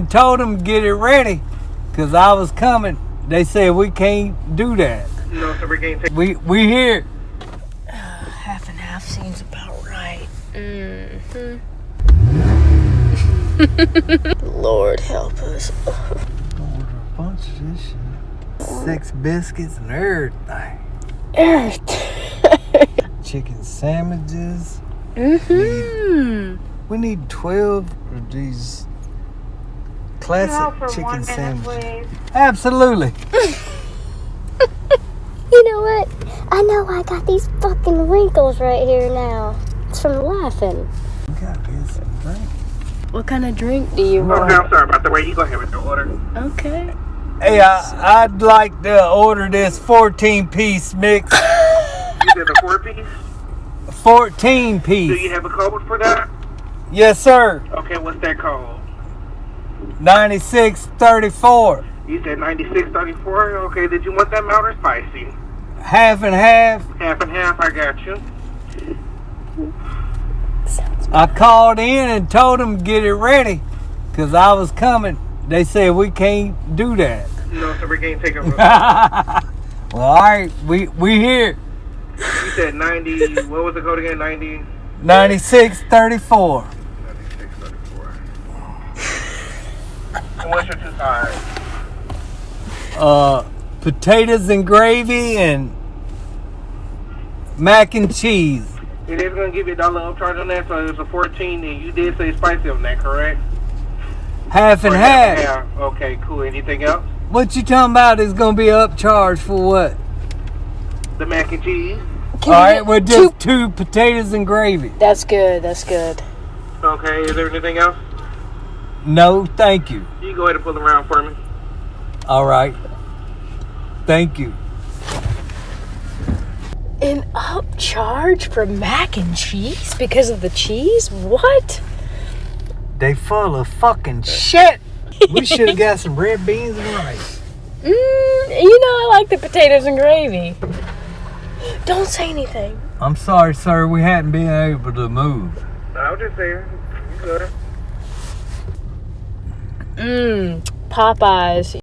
Told them get it ready, cause I was coming. They said we can't do that. No, so we can't take. We here. Half and half seems about right. Lord help us. Order a bunch of this shit. 6 biscuits and everything. Chicken sandwiches. We need 12 of these classic chicken sandwiches. Absolutely. You know what? I know I got these fucking wrinkles right here now. It's from laughing. We gotta get some drink. What kind of drink do you want? Okay, I'm sorry about the way. You go ahead with your order. Okay. Hey, I'd like to order this 14-piece mix. You said a 4-piece? 14-piece. Do you have a code for that? Yes, sir. Okay, what's that code? 9634. You said 9634. Okay, did you want that mild or spicy? Half and half. Half and half, I got you. I called in and told them get it ready, cause I was coming. They said we can't do that. No, so we can't take it. Well, all right, we here. You said 90. What was the code again? 90. 9634. 9634. And what's your 2 sides? Potatoes and gravy and mac and cheese. It is going to give you $1 upcharge on that, so it was a 14, and you did say spicy on that, correct? Half and half. Yeah. Okay, cool. Anything else? What you talking about is gonna be upcharged for what? The mac and cheese. All right, well, just 2 potatoes and gravy. That's good. That's good. Okay, is there anything else? No, thank you. You go ahead and pull them around for me. All right. Thank you. An upcharge for mac and cheese because of the cheese? What? They full of fucking shit. We should have got some red beans and rice. You know I like the potatoes and gravy. Don't say anything. I'm sorry, sir. We hadn't been able to move. I was just saying. You good. Popeyes.